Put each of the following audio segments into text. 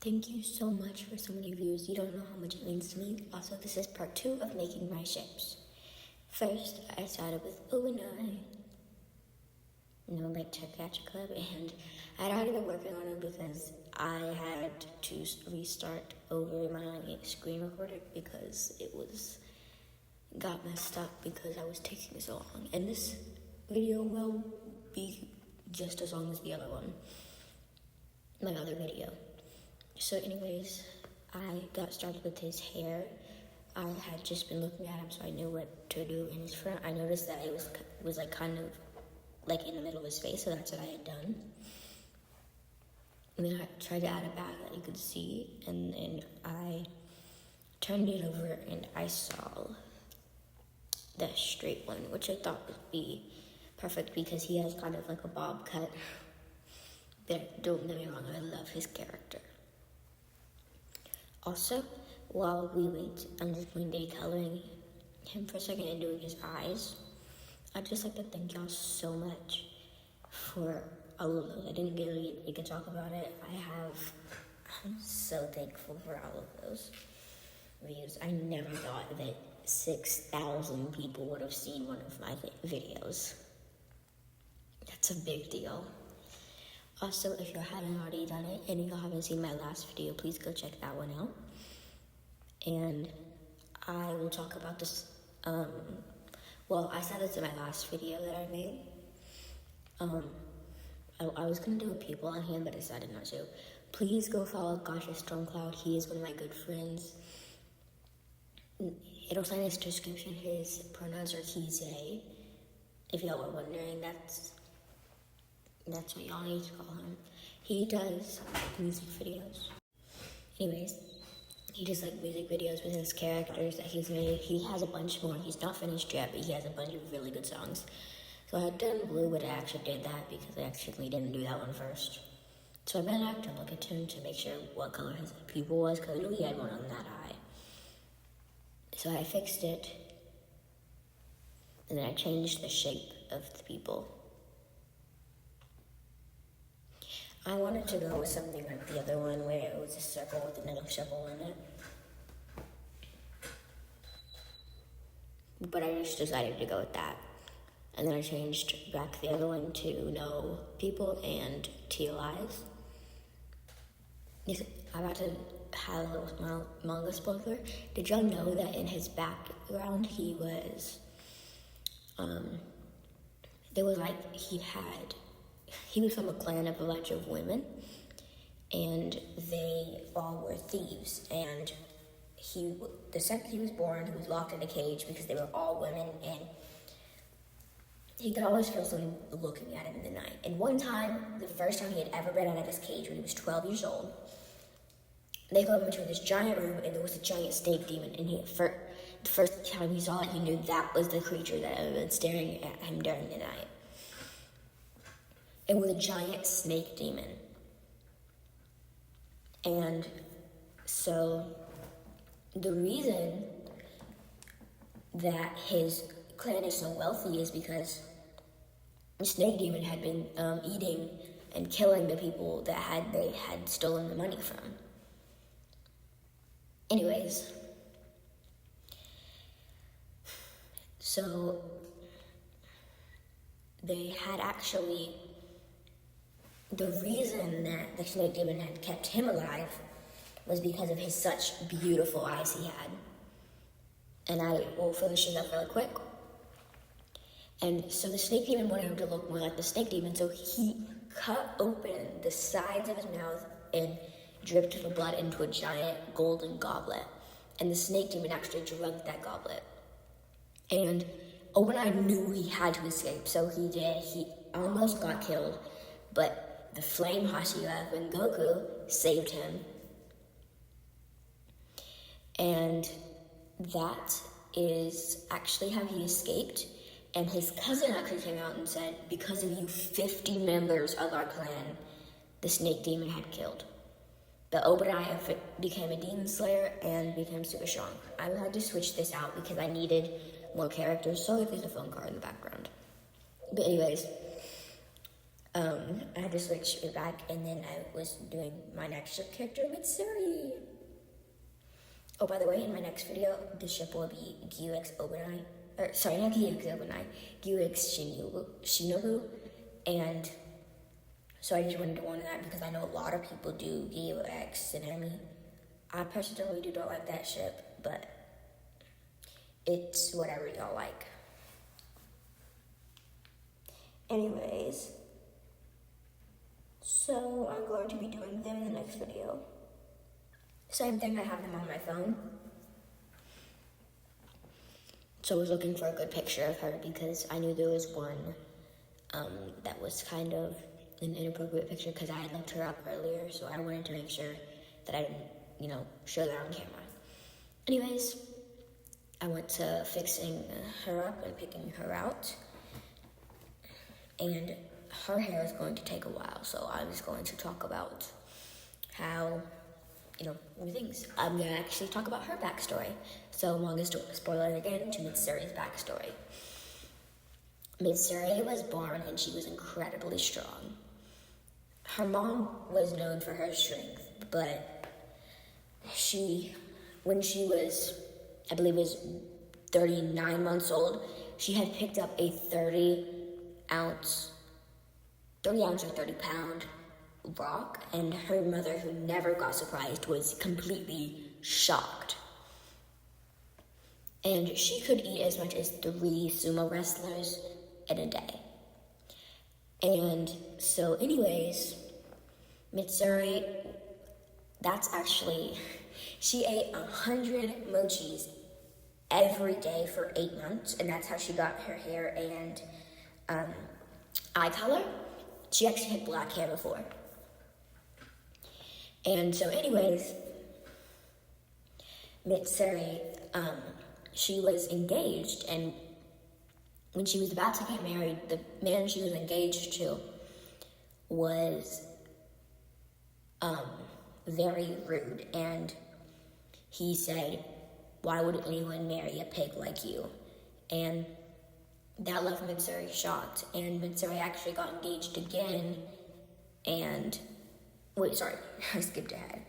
Thank you so much for so many views. You don't know how much it means to me. Also, this is part 2 of making my ships. First, I started with Ulanai, like Gacha Club, and I'd already been working on it because I had to restart over my screen recorder because it got messed up because I was taking so long. And this video will be just as long as the other one, my other video. So anyways, I got started with his hair. I had just been looking at him, so I knew what to do in his front. I noticed that it was like kind of like in the middle of his face, so that's what I had done. And then I tried to add a back that you could see, and then I turned it over and I saw the straight one, which I thought would be perfect because he has kind of like a bob cut. But don't get me wrong, I love his character. Also, while we wait, I'm just going to be coloring him for a second and doing his eyes. I'd just like to thank y'all so much for all of those. I didn't really get to talk about it. I'm so thankful for all of those views. I never thought that 6,000 people would have seen one of my videos. That's a big deal. Also, if you haven't already done it and you haven't seen my last video, please go check that one out. And I will talk about this, I said this in my last video that I made. I was going to do a people on him, but I decided not to. Please go follow Gacha Stormcloud. He is one of my good friends. It'll say in his description his pronouns are he, they. If y'all were wondering, that's what y'all need to call him. He does music videos. Anyways, he does music videos with his characters that he's made. He has a bunch more. He's not finished yet, but he has a bunch of really good songs. So I had done blue, but I actually did that because I actually didn't do that one first. So I went back to look at him to make sure what color his pupil was, because I knew he had one on that eye. So I fixed it, and then I changed the shape of the pupil. I wanted to go with something like the other one where it was a circle with another circle in it. But I just decided to go with that. And then I changed back the other one to no people and teal eyes. I'm about to have a little manga spoiler. Did y'all know that in his background he was, he was from a clan of a bunch of women, and they all were thieves. And the second he was born, he was locked in a cage because they were all women, and he could always feel someone looking at him in the night. And one time, the first time he had ever been out of his cage, when he was 12 years old, they got him into this giant room, and there was a giant snake demon. And the first time he saw it, he knew that was the creature that had been staring at him during the night. It was a giant snake demon. And so the reason that his clan is so wealthy is because the snake demon had been eating and killing the people that they had stolen the money from. Anyways, so they had actually, the reason that the snake demon had kept him alive was because of his such beautiful eyes he had. And I will finish it up really quick. And so the snake demon wanted him to look more like the snake demon, so he cut open the sides of his mouth and dripped the blood into a giant golden goblet. And the snake demon actually drank that goblet. And Obadiah knew he had to escape, so he did. He almost got killed, but the flame Hashira and Goku saved him. And that is actually how he escaped. And his cousin actually came out and said, because of you, 50 members of our clan, the snake demon had killed. But Obadiah became a demon slayer and became super strong. I had to switch this out because I needed more characters. Sorry if there's a phone call in the background. But anyways, I had to switch it back, and then I was doing my next ship character, Mitsuri. Oh, by the way, in my next video, the ship will be Gyuix Obanai. Or, sorry, not Gyuix Obanai. Gyuix Shinobu. And so I just wanted to warn that because I know a lot of people do Gyuix Tsunami. I personally don't like that ship, but it's whatever y'all like. Anyways, so I'm going to be doing them in the next video. Same thing, I have them on my phone. So I was looking for a good picture of her because I knew there was one that was kind of an inappropriate picture because I had looked her up earlier, so I wanted to make sure that I didn't, show that on camera. Anyways, I went to fixing her up and picking her out. And her hair is going to take a while, so I was going to talk about how, new things. I'm going to actually talk about her backstory. So, longest spoiler again to Mitsuri's backstory. Mitsuri was born and she was incredibly strong. Her mom was known for her strength, but when she was, I believe it was 39 months old, she had picked up a 30 ounce or 30 pound rock, and her mother, who never got surprised, was completely shocked. And she could eat as much as 3 sumo wrestlers in a day. And so anyways, Mitsuri, she ate 100 mochis every day for 8 months, and that's how she got her hair and eye color. She actually had black hair before. And so anyways, Mitsuri, she was engaged, and when she was about to get married, the man she was engaged to was very rude, and he said, "Why would anyone marry a pig like you?" And that left Mitsuri shocked, and Mitsuri actually got engaged again, and, I skipped ahead.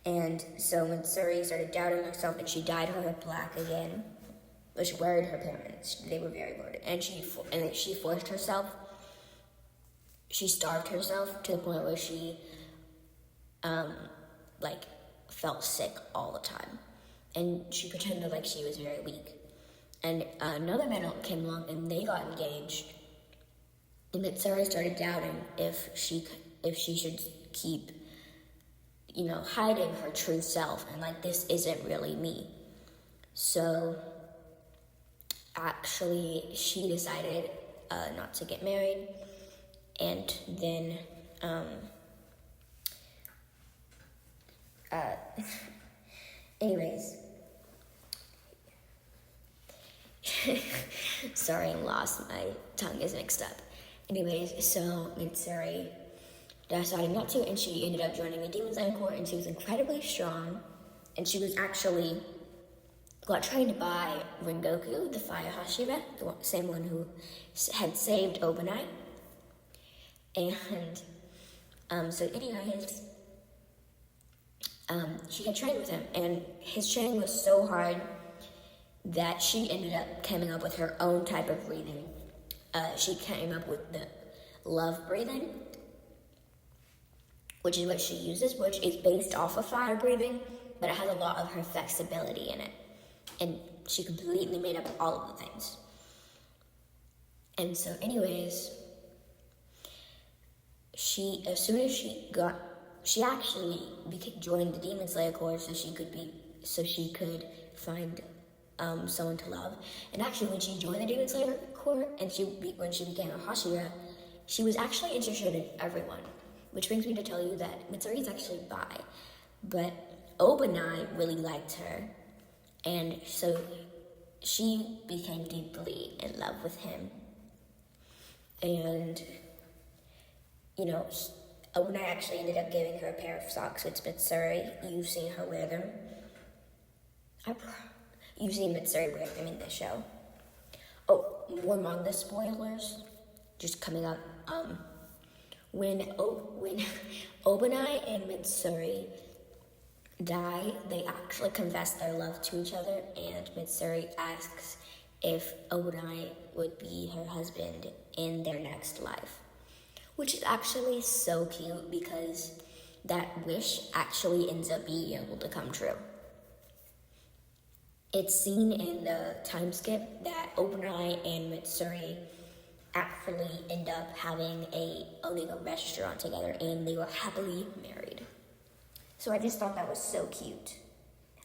And so Mitsuri started doubting herself, and she dyed her hair black again, which worried her parents. They were very worried, and she forced herself. She starved herself to the point where she, felt sick all the time, and she pretended like she was very weak. And another man came along, and they got engaged. And Mitsuri started doubting if she should keep, hiding her true self, and this isn't really me. So actually, she decided not to get married, and then anyways. Sorry, I'm lost. My tongue is mixed up. Anyways, so Mitsuri decided not to, and she ended up joining the Demon Slayer Corps, and she was incredibly strong. And she was actually got trained by Rengoku, the Fire Hashira, the same one who had saved Obanai. And so anyways, she had trained with him, and his training was so hard that she ended up coming up with her own type of breathing. She came up with the love breathing, which is what she uses, which is based off of fire breathing, but it has a lot of her flexibility in it. And she completely made up all of the things. And so anyways, she actually joined the Demon Slayer Corps so she could find someone to love. And actually, when she joined the Demon Slayer Corps and when she became a Hashira, she was actually interested in everyone. Which brings me to tell you that Mitsuri is actually bi, but Obanai really liked her, and so she became deeply in love with him. And Obanai actually ended up giving her a pair of socks with Mitsuri. You've seen her wear them. You've seen Mitsuri wear them in the show. Oh, more manga spoilers just coming up. when Obanai and Mitsuri die, they actually confess their love to each other, and Mitsuri asks if Obanai would be her husband in their next life, which is actually so cute because that wish actually ends up being able to come true. It's seen in the time skip that Obanai and Mitsuri actually end up owning a restaurant together, and they were happily married. So I just thought that was so cute.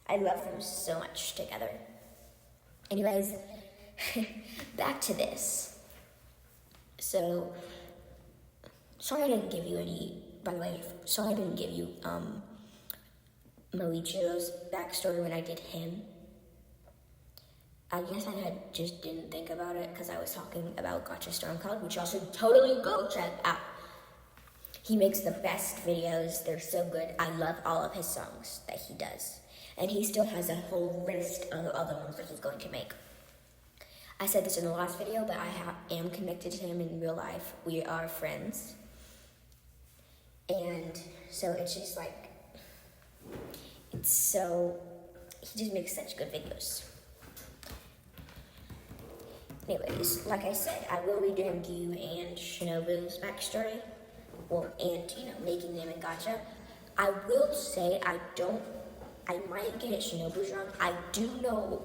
I love them so much together. Anyways, back to this. So, sorry I didn't give you Moichiro's backstory when I did him. I guess I just didn't think about it because I was talking about Gacha Storm Cloud, which y'all should totally go check out. He makes the best videos. They're so good. I love all of his songs that he does. And he still has a whole list of other ones that he's going to make. I said this in the last video, but I am connected to him in real life. We are friends. And so it's just like, he just makes such good videos. Anyways, like I said, I will be doing Gyu and Shinobu's backstory. Making them in Gacha. I will say I might get Shinobu's wrong. I do know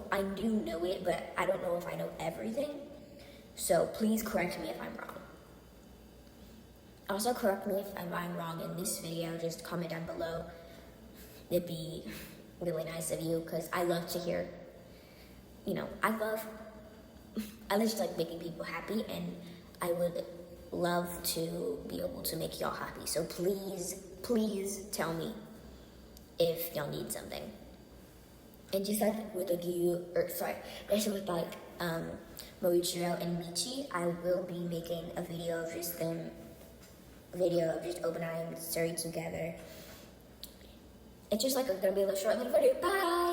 it, but I don't know if I know everything. So please correct me if I'm wrong. Also correct me if I'm wrong in this video. Just comment down below. It'd be really nice of you because I love to hear, I just like making people happy, and I would love to be able to make y'all happy. So please tell me if y'all need something. And just like with Moichiro and Michi, I will be making a video of just Obanai and Suri together. It's just like gonna be a short little video. Bye!